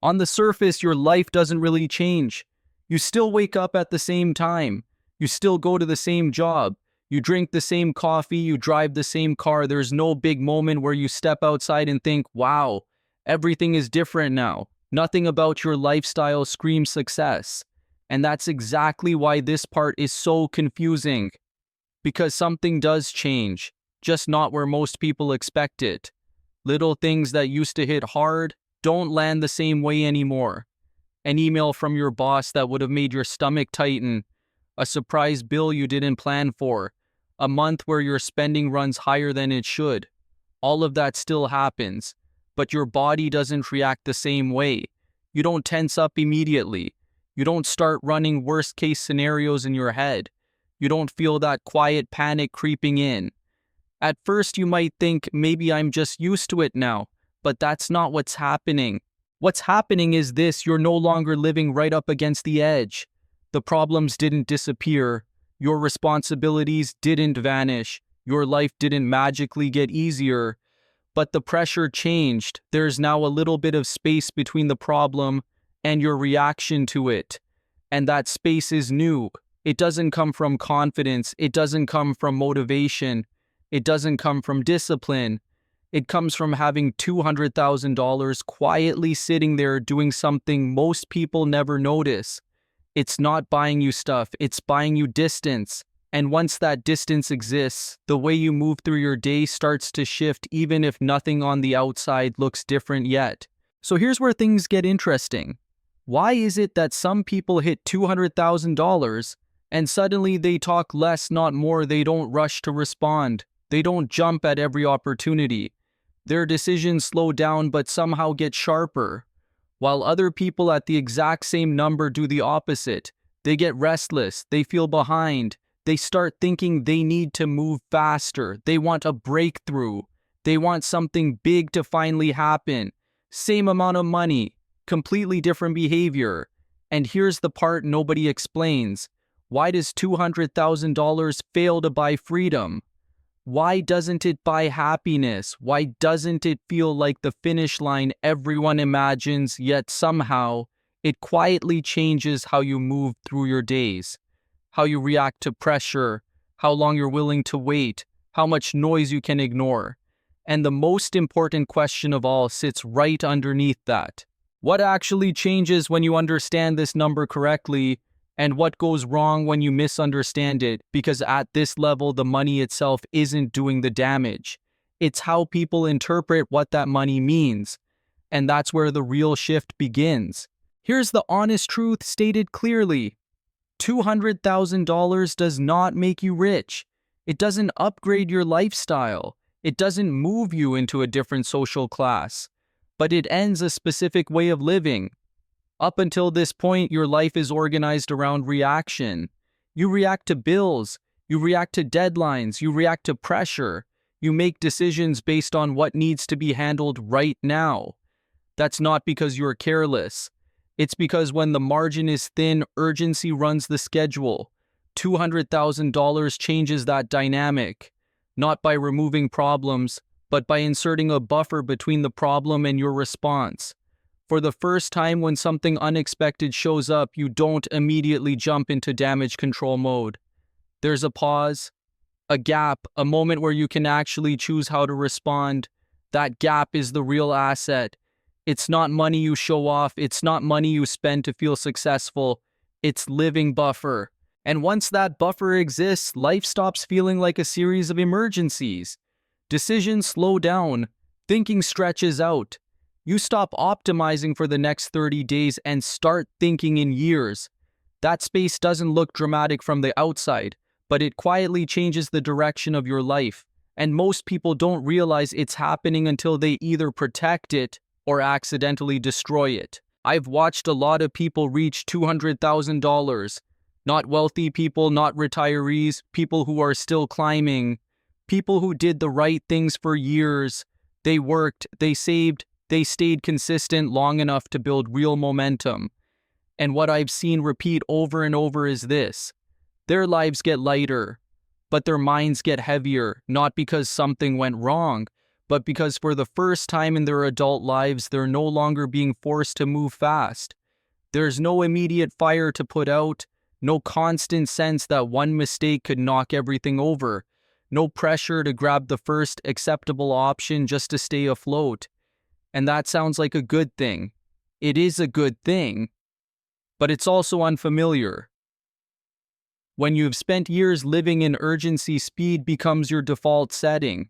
On the surface, your life doesn't really change. You still wake up at the same time. You still go to the same job. You drink the same coffee. You drive the same car. There's no big moment where you step outside and think, wow, everything is different now. Nothing about your lifestyle screams success. And that's exactly why this part is so confusing. Because something does change, just not where most people expect it. Little things that used to hit hard don't land the same way anymore. An email from your boss that would have made your stomach tighten, a surprise bill you didn't plan for, a month where your spending runs higher than it should. All of that still happens, but your body doesn't react the same way. You don't tense up immediately. You don't start running worst-case scenarios in your head. You don't feel that quiet panic creeping in. At first, you might think, maybe I'm just used to it now, but that's not what's happening. What's happening is this: you're no longer living right up against the edge. The problems didn't disappear. Your responsibilities didn't vanish. Your life didn't magically get easier. But the pressure changed. There's now a little bit of space between the problem and your reaction to it. And that space is new. It doesn't come from confidence. It doesn't come from motivation. It doesn't come from discipline. It comes from having $200,000 quietly sitting there doing something most people never notice. It's not buying you stuff, it's buying you distance. And once that distance exists, the way you move through your day starts to shift, even if nothing on the outside looks different yet. So here's where things get interesting. Why is it that some people hit $200,000 and suddenly they talk less, not more? They don't rush to respond. They don't jump at every opportunity. Their decisions slow down but somehow get sharper. While other people at the exact same number do the opposite. They get restless, they feel behind, they start thinking they need to move faster, they want a breakthrough, they want something big to finally happen. Same amount of money, completely different behavior. And here's the part nobody explains. Why does $200,000 fail to buy freedom? Why doesn't it buy happiness? Why doesn't it feel like the finish line everyone imagines, yet somehow it quietly changes how you move through your days, how you react to pressure, how long you're willing to wait, how much noise you can ignore? And the most important question of all sits right underneath that. What actually changes when you understand this number correctly? And what goes wrong when you misunderstand it? Because at this level, the money itself isn't doing the damage. It's how people interpret what that money means. And that's where the real shift begins. Here's the honest truth stated clearly. $200,000 does not make you rich. It doesn't upgrade your lifestyle. It doesn't move you into a different social class. But it ends a specific way of living. Up until this point, your life is organized around reaction. You react to bills, you react to deadlines, you react to pressure. You make decisions based on what needs to be handled right now. That's not because you're careless. It's because when the margin is thin, urgency runs the schedule. $200,000 changes that dynamic, not by removing problems, but by inserting a buffer between the problem and your response. For the first time, when something unexpected shows up, you don't immediately jump into damage control mode. There's a pause, a gap, a moment where you can actually choose how to respond. That gap is the real asset. It's not money you show off. It's not money you spend to feel successful. It's living buffer. And once that buffer exists, life stops feeling like a series of emergencies. Decisions slow down. Thinking stretches out. You stop optimizing for the next 30 days and start thinking in years. That space doesn't look dramatic from the outside, but it quietly changes the direction of your life. And most people don't realize it's happening until they either protect it or accidentally destroy it. I've watched a lot of people reach $200,000. Not wealthy people, not retirees, people who are still climbing. People who did the right things for years. They worked, they saved, they stayed consistent long enough to build real momentum. And what I've seen repeat over and over is this. Their lives get lighter, but their minds get heavier, not because something went wrong, but because for the first time in their adult lives, they're no longer being forced to move fast. There's no immediate fire to put out, no constant sense that one mistake could knock everything over, no pressure to grab the first acceptable option just to stay afloat. And that sounds like a good thing. It is a good thing, but it's also unfamiliar. When you've spent years living in urgency, speed becomes your default setting.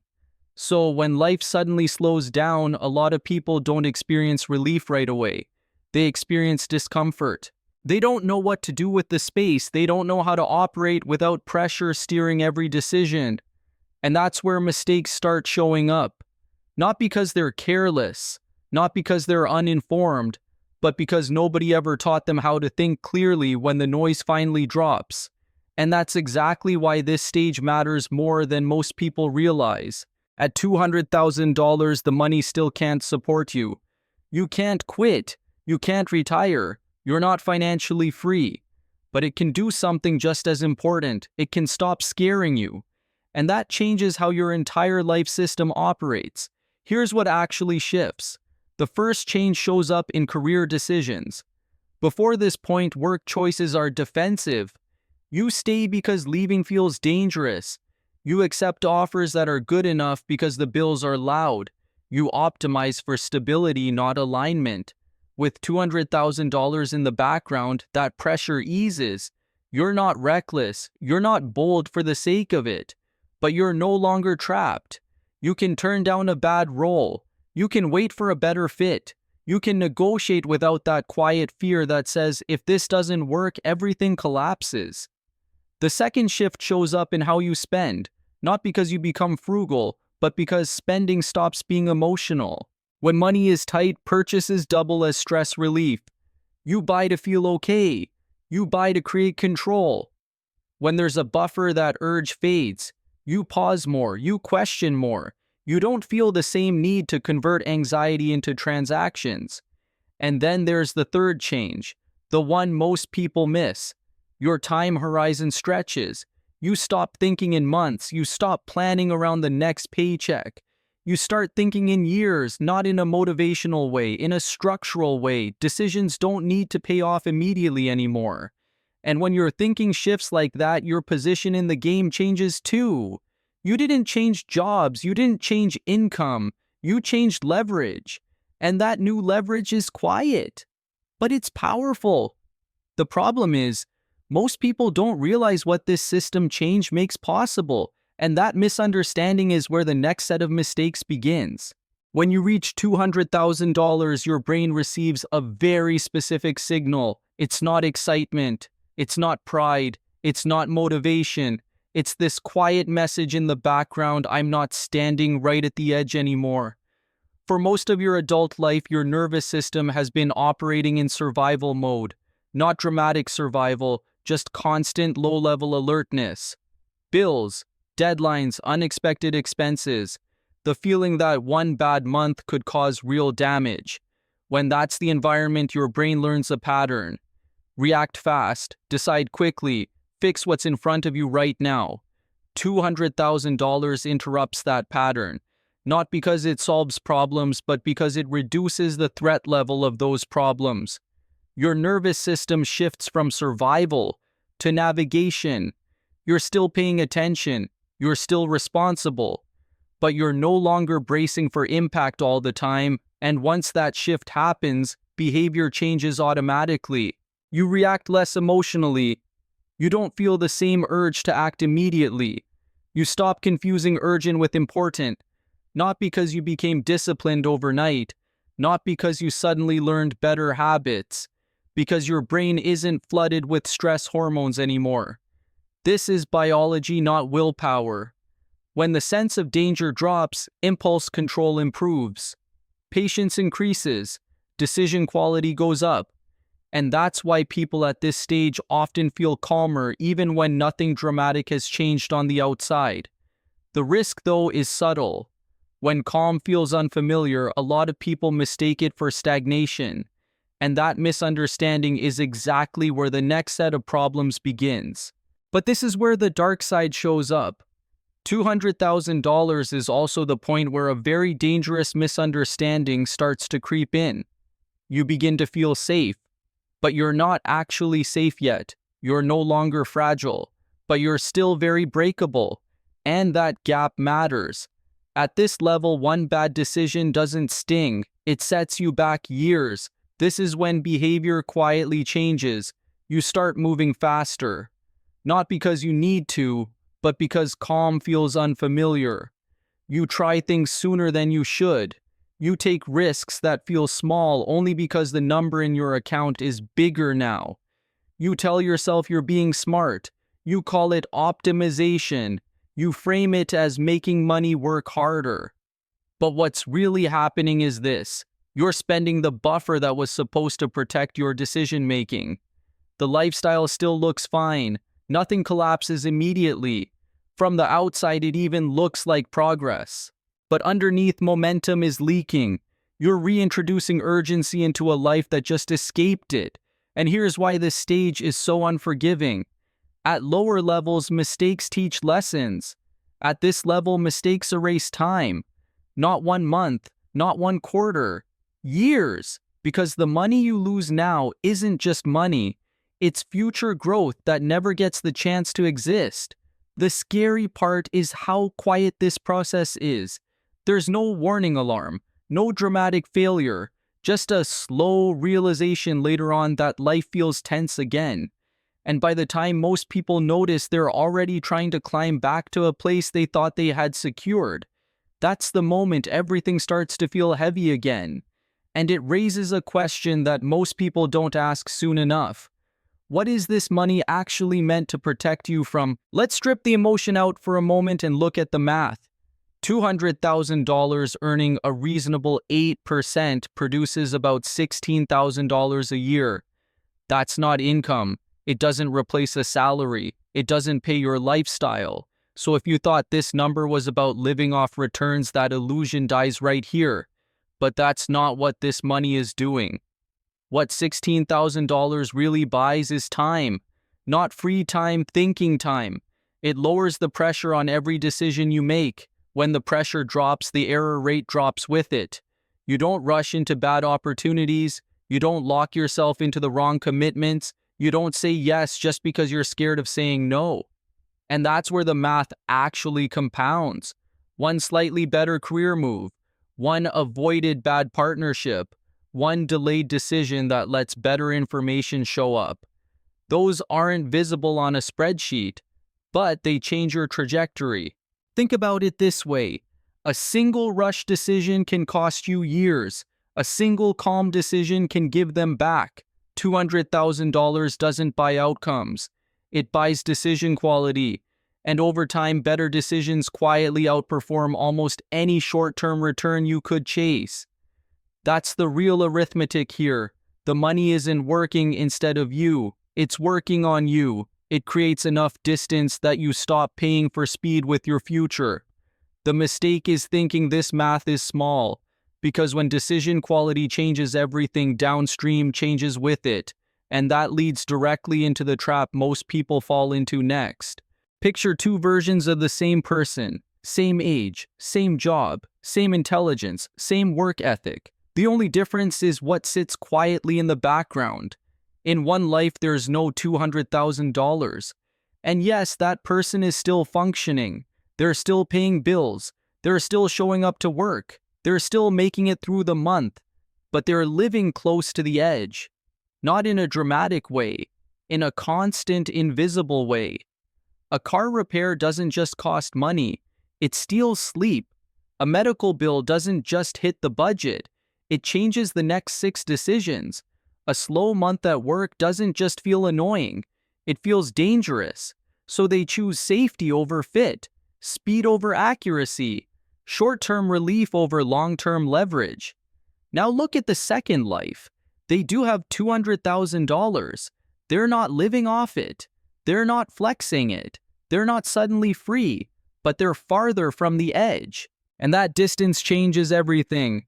So when life suddenly slows down, a lot of people don't experience relief right away. They experience discomfort. They don't know what to do with the space. They don't know how to operate without pressure steering every decision. And that's where mistakes start showing up. Not because they're careless, not because they're uninformed, but because nobody ever taught them how to think clearly when the noise finally drops. And that's exactly why this stage matters more than most people realize. At $200,000, the money still can't support you. You can't quit. You can't retire. You're not financially free. But it can do something just as important. It can stop scaring you. And that changes how your entire life system operates. Here's what actually shifts. The first change shows up in career decisions. Before this point, work choices are defensive. You stay because leaving feels dangerous. You accept offers that are good enough because the bills are loud. You optimize for stability, not alignment. With $200,000 in the background, that pressure eases. You're not reckless. You're not bold for the sake of it. But you're no longer trapped. You can turn down a bad role. You can wait for a better fit. You can negotiate without that quiet fear that says, if this doesn't work, everything collapses. The second shift shows up in how you spend, not because you become frugal, but because spending stops being emotional. When money is tight, purchases double as stress relief. You buy to feel okay. You buy to create control. When there's a buffer, that urge fades. You pause more. You question more. You don't feel the same need to convert anxiety into transactions. And then there's the third change, the one most people miss. Your time horizon stretches. You stop thinking in months. You stop planning around the next paycheck. You start thinking in years, not in a motivational way, in a structural way. Decisions don't need to pay off immediately anymore. And when your thinking shifts like that, your position in the game changes too. You didn't change jobs. You didn't change income. You changed leverage. And that new leverage is quiet, but it's powerful. The problem is, most people don't realize what this system change makes possible, and that misunderstanding is where the next set of mistakes begins. When you reach $200,000, your brain receives a very specific signal. It's not excitement. It's not pride. It's not motivation. It's this quiet message in the background: I'm not standing right at the edge anymore. For most of your adult life, your nervous system has been operating in survival mode. Not dramatic survival, just constant low-level alertness. Bills, deadlines, unexpected expenses. The feeling that one bad month could cause real damage. When that's the environment, your brain learns a pattern. React fast, decide quickly, fix what's in front of you right now. $200,000 interrupts that pattern. Not because it solves problems, but because it reduces the threat level of those problems. Your nervous system shifts from survival to navigation. You're still paying attention. You're still responsible. But you're no longer bracing for impact all the time. And once that shift happens, behavior changes automatically. You react less emotionally. You don't feel the same urge to act immediately. You stop confusing urgent with important. Not because you became disciplined overnight. Not because you suddenly learned better habits. Because your brain isn't flooded with stress hormones anymore. This is biology, not willpower. When the sense of danger drops, impulse control improves. Patience increases. Decision quality goes up. And that's why people at this stage often feel calmer even when nothing dramatic has changed on the outside. The risk, though, is subtle. When calm feels unfamiliar, a lot of people mistake it for stagnation. And that misunderstanding is exactly where the next set of problems begins. But this is where the dark side shows up. $200,000 is also the point where a very dangerous misunderstanding starts to creep in. You begin to feel safe, but you're not actually safe yet. You're no longer fragile, but you're still very breakable. And that gap matters. At this level, one bad decision doesn't sting. It sets you back years. This is when behavior quietly changes. You start moving faster. Not because you need to, but because calm feels unfamiliar. You try things sooner than you should. You take risks that feel small only because the number in your account is bigger now. You tell yourself you're being smart. You call it optimization. You frame it as making money work harder. But what's really happening is this. You're spending the buffer that was supposed to protect your decision-making. The lifestyle still looks fine. Nothing collapses immediately. From the outside, it even looks like progress. But underneath, momentum is leaking. You're reintroducing urgency into a life that just escaped it. And here's why this stage is so unforgiving. At lower levels, mistakes teach lessons. At this level, mistakes erase time. Not 1 month, not 1 quarter, years. Because the money you lose now isn't just money. It's future growth that never gets the chance to exist. The scary part is how quiet this process is. There's no warning alarm, no dramatic failure, just a slow realization later on that life feels tense again. And by the time most people notice, they're already trying to climb back to a place they thought they had secured. That's the moment everything starts to feel heavy again. And it raises a question that most people don't ask soon enough. What is this money actually meant to protect you from? Let's strip the emotion out for a moment and look at the math. $200,000 earning a reasonable 8% produces about $16,000 a year. That's not income. It doesn't replace a salary. It doesn't pay your lifestyle. So if you thought this number was about living off returns, that illusion dies right here. But that's not what this money is doing. What $16,000 really buys is time. Not free time, thinking time. It lowers the pressure on every decision you make. When the pressure drops, the error rate drops with it. You don't rush into bad opportunities. You don't lock yourself into the wrong commitments. You don't say yes just because you're scared of saying no. And that's where the math actually compounds. One slightly better career move. One avoided bad partnership. One delayed decision that lets better information show up. Those aren't visible on a spreadsheet, but they change your trajectory. Think about it this way. A single rush decision can cost you years. A single calm decision can give them back. $200,000 doesn't buy outcomes. It buys decision quality. And over time, better decisions quietly outperform almost any short-term return you could chase. That's the real arithmetic here. The money isn't working instead of you. It's working on you. It creates enough distance that you stop paying for speed with your future. The mistake is thinking this math is small, because when decision quality changes, everything downstream changes with it, and that leads directly into the trap most people fall into next. Picture 2 versions of the same person, same age, same job, same intelligence, same work ethic. The only difference is what sits quietly in the background. In one life, there's no $200,000. And yes, that person is still functioning. They're still paying bills. They're still showing up to work. They're still making it through the month. But they're living close to the edge. Not in a dramatic way, in a constant, invisible way. A car repair doesn't just cost money. It steals sleep. A medical bill doesn't just hit the budget. It changes the next 6 decisions. A slow month at work doesn't just feel annoying. It feels dangerous. So they choose safety over fit, speed over accuracy, short-term relief over long-term leverage. Now look at the second life. They do have $200,000. They're not living off it. They're not flexing it. They're not suddenly free, but they're farther from the edge. And that distance changes everything.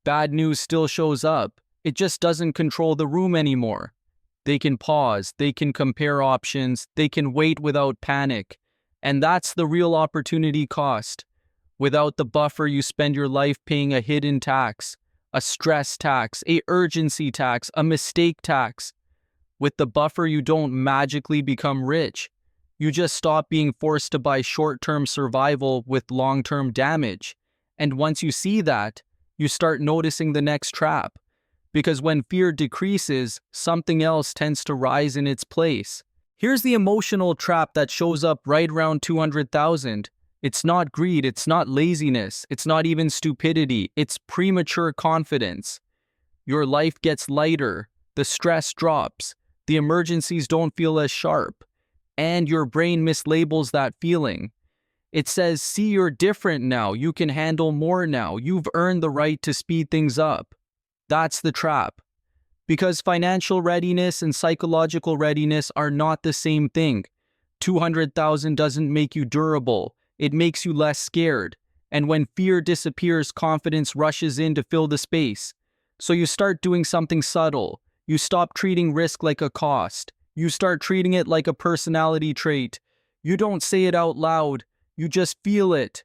Bad news still shows up. It just doesn't control the room anymore. They can pause, they can compare options, they can wait without panic. And that's the real opportunity cost. Without the buffer, you spend your life paying a hidden tax, a stress tax, a urgency tax, a mistake tax. With the buffer, you don't magically become rich. You just stop being forced to buy short-term survival with long-term damage. And once you see that, you start noticing the next trap. Because when fear decreases, something else tends to rise in its place. Here's the emotional trap that shows up right around 200,000. It's not greed, it's not laziness, it's not even stupidity, it's premature confidence. Your life gets lighter, the stress drops, the emergencies don't feel as sharp, and your brain mislabels that feeling. It says, see, you're different now, you can handle more now, you've earned the right to speed things up. That's the trap. Because financial readiness and psychological readiness are not the same thing. 200,000 doesn't make you durable, it makes you less scared. And when fear disappears, confidence rushes in to fill the space. So you start doing something subtle. You stop treating risk like a cost. You start treating it like a personality trait. You don't say it out loud. You just feel it.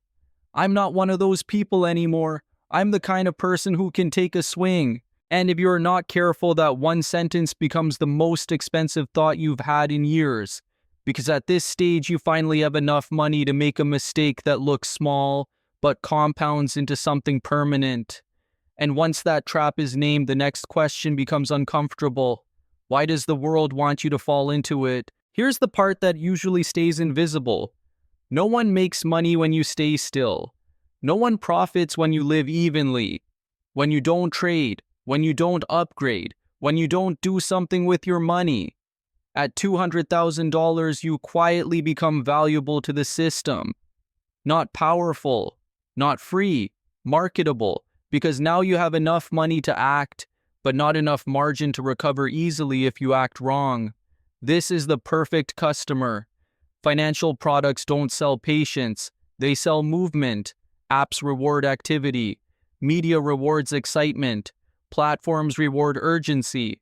I'm not one of those people anymore. I'm the kind of person who can take a swing. And if you're not careful, that one sentence becomes the most expensive thought you've had in years. Because at this stage, you finally have enough money to make a mistake that looks small, but compounds into something permanent. And once that trap is named, the next question becomes uncomfortable. Why does the world want you to fall into it? Here's the part that usually stays invisible. No one makes money when you stay still. No one profits when you live evenly. When you don't trade, when you don't upgrade, when you don't do something with your money. At $200,000, you quietly become valuable to the system. Not powerful, not free, marketable, because now you have enough money to act, but not enough margin to recover easily if you act wrong. This is the perfect customer. Financial products don't sell patience, they sell movement. Apps reward activity. Media rewards excitement. Platforms reward urgency.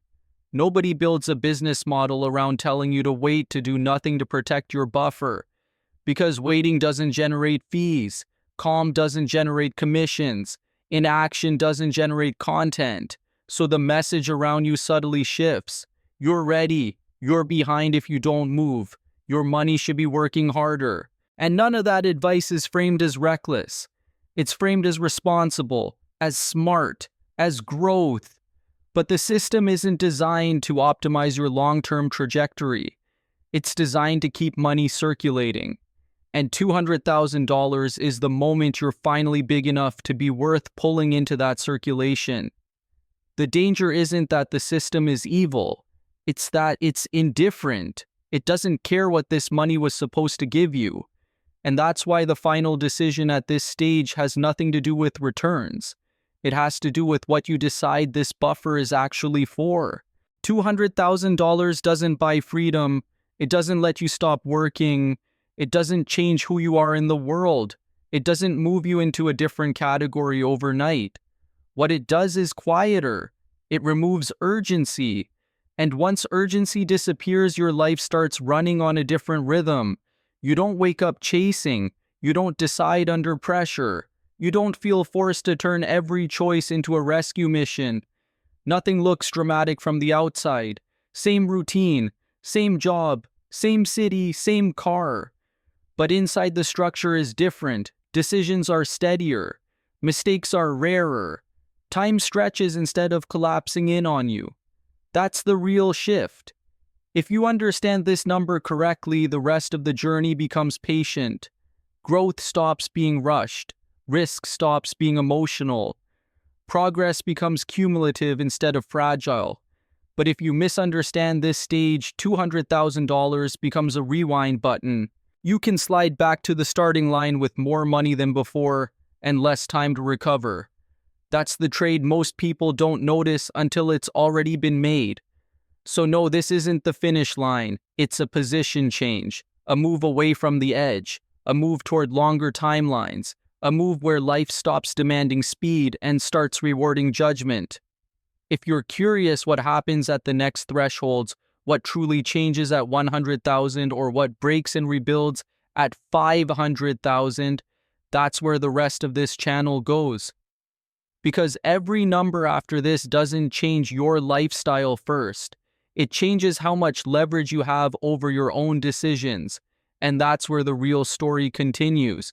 Nobody builds a business model around telling you to wait to do nothing to protect your buffer. Because waiting doesn't generate fees. Calm doesn't generate commissions. Inaction doesn't generate content. So the message around you subtly shifts. You're ready. You're behind if you don't move. Your money should be working harder. And none of that advice is framed as reckless. It's framed as responsible, as smart, as growth. But the system isn't designed to optimize your long-term trajectory. It's designed to keep money circulating. And $200,000 is the moment you're finally big enough to be worth pulling into that circulation. The danger isn't that the system is evil. It's that it's indifferent. It doesn't care what this money was supposed to give you. And that's why the final decision at this stage has nothing to do with returns. It has to do with what you decide this buffer is actually for. $200,000 doesn't buy freedom. It doesn't let you stop working. It doesn't change who you are in the world. It doesn't move you into a different category overnight. What it does is quieter. It removes urgency. And once urgency disappears, your life starts running on a different rhythm. You don't wake up chasing. You don't decide under pressure. You don't feel forced to turn every choice into a rescue mission. Nothing looks dramatic from the outside. Same routine, same job, same city, same car. But inside the structure is different. Decisions are steadier. Mistakes are rarer. Time stretches instead of collapsing in on you. That's the real shift. If you understand this number correctly, the rest of the journey becomes patient. Growth stops being rushed. Risk stops being emotional. Progress becomes cumulative instead of fragile. But if you misunderstand this stage, $200,000 becomes a rewind button. You can slide back to the starting line with more money than before and less time to recover. That's the trade most people don't notice until it's already been made. So no, this isn't the finish line. It's a position change, a move away from the edge, a move toward longer timelines, a move where life stops demanding speed and starts rewarding judgment. If you're curious what happens at the next thresholds, what truly changes at 100,000 or what breaks and rebuilds At 500,000, that's where the rest of this channel goes. Because every number after this doesn't change your lifestyle first. It changes how much leverage you have over your own decisions. And that's where the real story continues.